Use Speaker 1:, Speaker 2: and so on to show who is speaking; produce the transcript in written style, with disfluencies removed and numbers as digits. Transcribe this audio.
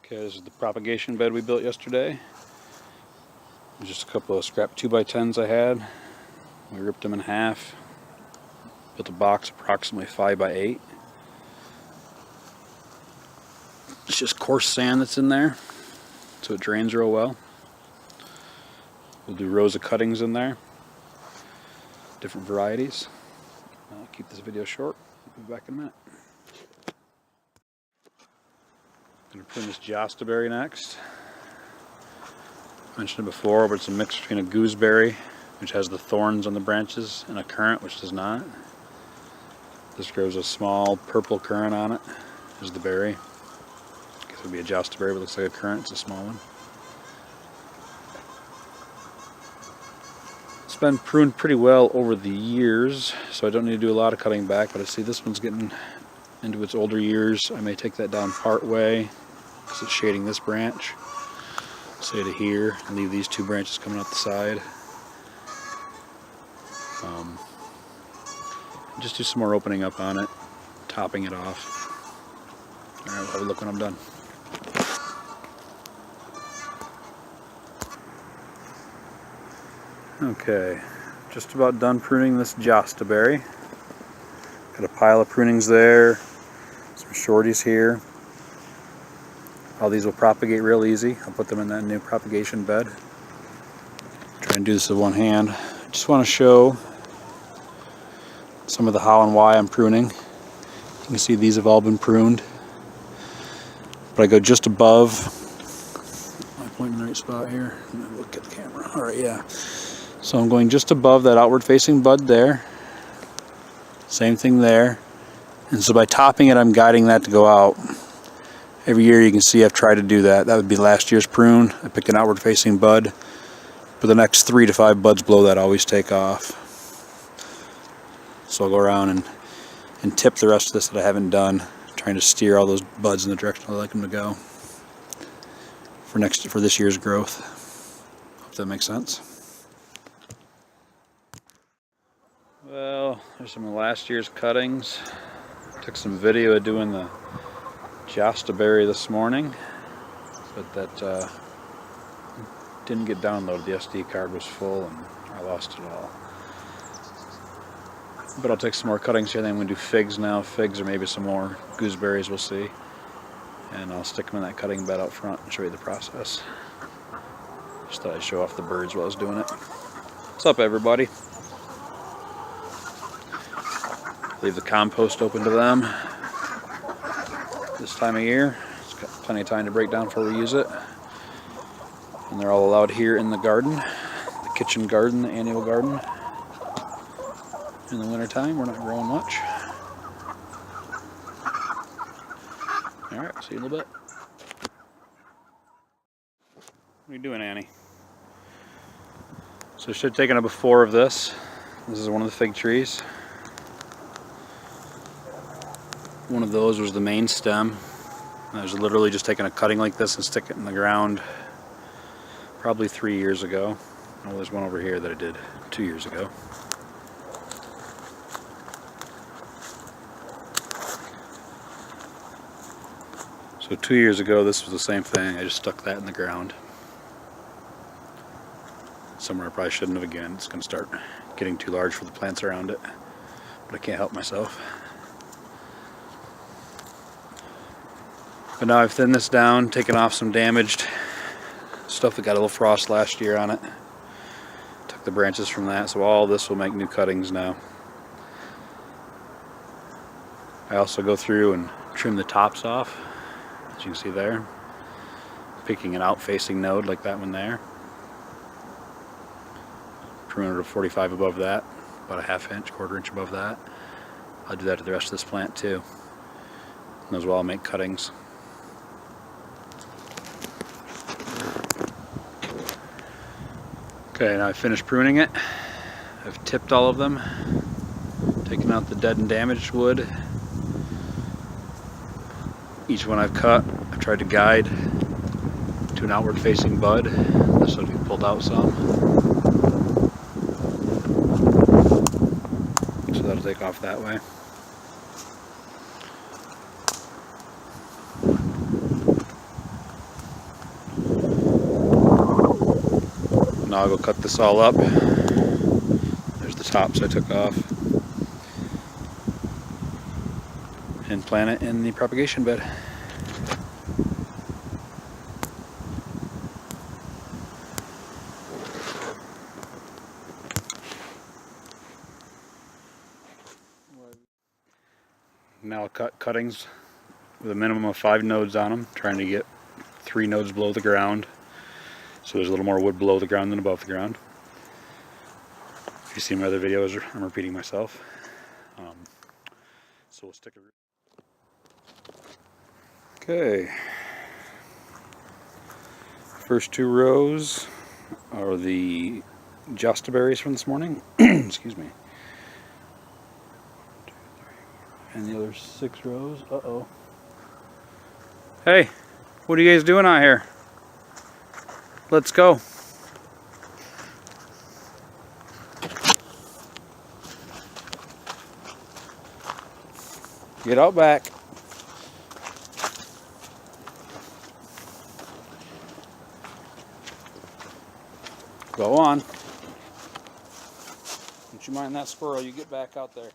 Speaker 1: Okay, this is the propagation bed we built yesterday. Just a couple of scrap 2x10s I had. We ripped them in half. Built a box approximately 5x8. It's just coarse sand that's in there, so it drains real well. We'll do rows of cuttings in there, different varieties. I'll keep this video short. I'll be back in a minute. I'm going to prune this jostaberry next. I mentioned it before, but it's a mix between a gooseberry, which has the thorns on the branches, and a currant, which does not. This grows a small purple currant on it. This is the berry. I guess it would be a jostaberry, but it looks like a currant. It's a small one. It's been pruned pretty well over the years, so I don't need to do a lot of cutting back, but I see this one's getting into its older years. I may take that down part way because it's shading this branch. Say to here and leave these two branches coming out the side. Just do some more opening up on it, topping it off. Alright, we'll have a look when I'm done. Okay, just about done pruning this jostaberry. Got a pile of prunings there, some shorties here. All these will propagate real easy. I'll put them in that new propagation bed. Try and do this with one hand. I just want to show some of the how and why I'm pruning. You can see these have all been pruned. But I go just above. Am I pointing in the right spot here? Look at the camera. Alright, yeah. So I'm going just above that outward facing bud there. Same thing there. And so by topping it, I'm guiding that to go out. Every year you can see I've tried to do that. That would be last year's prune. I pick an outward facing bud. For the next 3 to 5 buds below that, I always take off. So I'll go around and tip the rest of this that I haven't done, trying to steer all those buds in the direction I like them to go for this year's growth. Hope that makes sense. Well, there's some of last year's cuttings. Took some video of doing the jostaberry this morning, but that didn't get downloaded. The SD card was full and I lost it all. But I'll take some more cuttings here, then I'm going to do figs now. Figs or maybe some more gooseberries, we'll see. And I'll stick them in that cutting bed out front and show you the process. Just thought I'd show off the birds while I was doing it. What's up, everybody? Leave the compost open to them this time of year. It's got plenty of time to break down before we use it. And they're all allowed here in the garden, the kitchen garden, the annual garden. In the winter time, we're not growing much. Alright, see you in a little bit. What are you doing, Annie? So I should have taken a before of this. This is one of the fig trees. One of those was the main stem. I was literally just taking a cutting like this and stick it in the ground probably 3 years ago. Oh, there's one over here that I did 2 years ago. So 2 years ago, this was the same thing. I just stuck that in the ground. Somewhere I probably shouldn't have again. It's going to start getting too large for the plants around it. But I can't help myself. But now I've thinned this down, taken off some damaged stuff that got a little frost last year on it. Took the branches from that, so all this will make new cuttings now. I also go through and trim the tops off, as you can see there. Picking an out-facing node like that one there. Prune it to 45 above that, about a ½ inch, ¼ inch above that. I'll do that to the rest of this plant too. And as well, I'll make cuttings. Okay, now I finished pruning it. I've tipped all of them, taken out the dead and damaged wood. Each one I've cut, I've tried to guide to an outward facing bud. This will be pulled out some. So that'll take off that way. now I'll go cut this all up. There's the tops I took off. And plant it in the propagation bed. Now I'll cut cuttings with a minimum of 5 nodes on them, trying to get 3 nodes below the ground. So there's a little more wood below the ground than above the ground. If you see my other videos, I'm repeating myself. So we'll stick it. Okay. First 2 rows are the jostaberries from this morning. Excuse me. And the other 6 rows. Uh-oh. Hey, what are you guys doing out here? Let's go. Get out back. Go on. Don't you mind that squirrel, you get back out there.